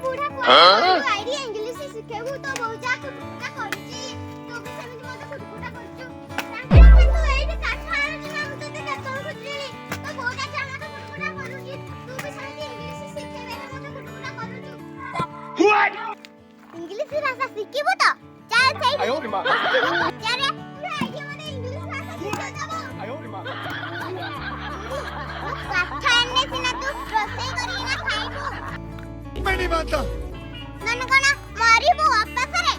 बुढ़ा कोई ID English सिखेबु तो बहुजा कुटा करछि तो भी सेमिति मते कुटा करछु तांके तू एइडी काठार जिना मते देखा तो खुजली तो बहुजा जाना तो कुटा करूछि तू भी सेमिति इंग्लिश सिखेबे मते कुटा करूछु व्हाट इंग्लिश भाषा सिखिबु तो चल सही आयो रे मां अरे पूरा आईडी मते इंग्लिश भाषा सिखे देबो आयो रे मां काठाने सिना तू रोसई करी ना खाइबु मैं नहीं मानता नन कोना मारिबो वापस रे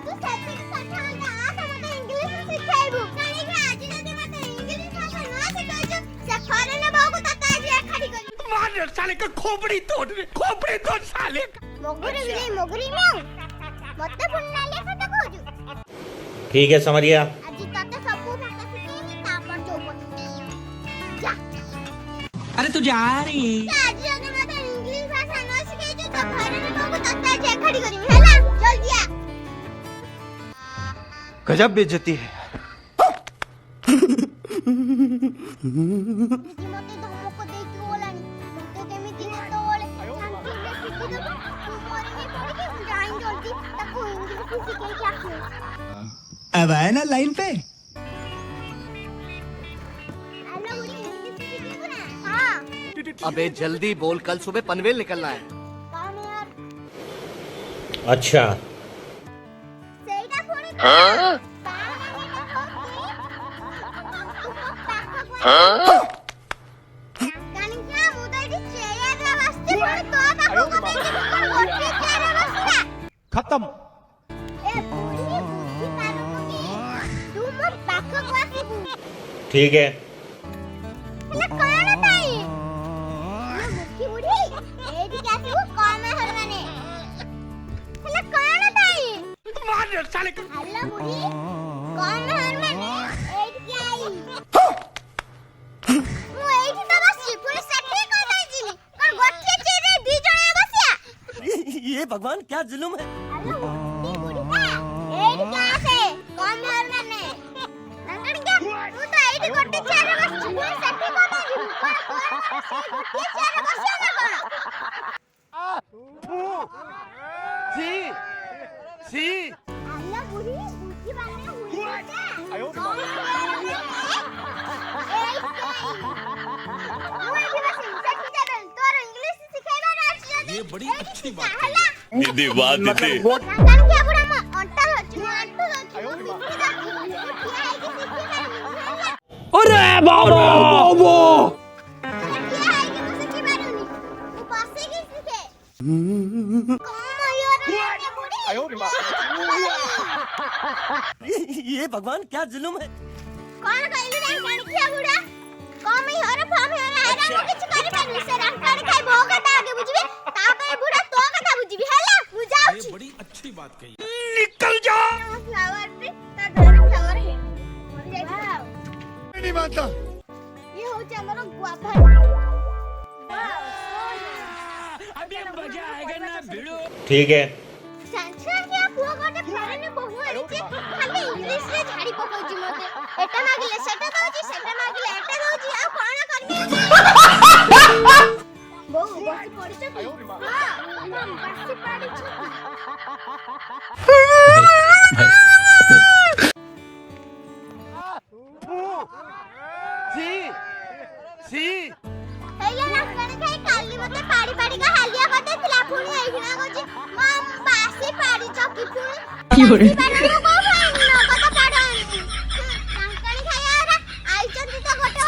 तू सेति काठाने आ तो मते इंग्लिश सिखाइबु कानी के आज जदी मते इंग्लिश भाषा ना सिखाइछु से फरेने बाबू तता आज खड़ी कर मार साले का खोपड़ी तोड़ साले मोगरी विले मोगरी में मते पुन्ना ले कत कहजु ठीक है समरिया आज तते सब भाषा सिखेनी तापर जो जा अरे तू जा रही है आज जदी मते इंग्लिश भाषा न सिखाइछु तो फरेने बाबू तता आज खड़ी करी हैला जल्दी आ गजब बेइज्जती है दीदी मते धमको देकी बोलानी मते केमिति न तोले शांति से सिखि दबो तू मोरे में पड़ के जाइन जल्दी ताको इंग्लिश सिखे के आखे अब आए ना लाइन पे हेलो मुझे इंग्लिश सिखे ना हां अबे जल्दी बोल, कल सुबह पनवेल निकलना है। कौन है यार अच्छा सेइटा फोन हां कानी क्या मुदाई चेयर रे वास्ते पण तो पाखो को बेटी कोन गोटी चेयर रे वास्ते खत्म। ए बुढ़ी बुद्धि पारो की तू मो पाखो को आसीबू ठीक है हेला कोन ताई ये मुखी बुढ़ी एडी के आसीबू कम हर माने हेला कोन ताई मार साले का हेला बुढ़ी कम हर माने एडी के आई मु एडी तो बसी पुलिस साथी कोन आई जिनी कोन गोटी चेयर रे दी जणे बसिया ये भगवान क्या जुल्म है। हेलो बुढ़ी का एडी के आसे कम हर माने नंगण क्या तू तो एडी गोटी चेयर रे बसी पुलिस साथी कोन आई जिनी कोन गोटी चेयर रे बसिया ना कोन सी सी हेलो बुढ़ी बुद्धि बाने हुई क्या आयो ये बड़ी अच्छी बात है। दीदी वाह दीदी अरे बाबा आयो रे मां ये भगवान क्या जुल्म है। कौन कहलु रे कानिकिया बुढ़ा कम ही हर फम है हैरा मु किछ करि पानी से रांकाणी खाइ भोग ता आगे बुझबे तापर बुढ़ा तो कथा बुझबी हैला मु जाउ छी ये बड़ी अच्छी बात कही। निकल जा। फ्लावर पे ता घर फ्लावर है मैं नहीं मानता। ये हो छ हमरो गुआभा अभी मजा आएगा ना भिड़ो। ठीक है संसार के पुआ गोटे फरेने बहु आनिचे खाली इंग्लिश रे झाड़ी पकोजी मते एटा मागिले सेटा दउची सेटा मागिले एटा दउची आ कोन करबी बहु बस पड़िछ हां बस पड़िछ सी सी हेला ना कने खाई काली मते पाड़ी पाड़ी का हालिया करते थिला पुणी आइना गोजी मम बासी पाड़ी चौकी पुणी की होरे बानू को फाइन न कता पाडन कांकणी खाया रा आई चंदी तो गोटे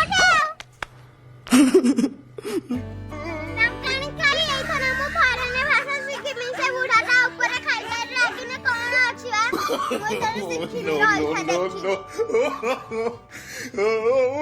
कांकणी खाई आई थना मो फारने भाषा सिखि मिसे बुढ़ाटा ऊपर खाई कर लागिने कोन अछि वा मोय तने सिखि no रही था no no no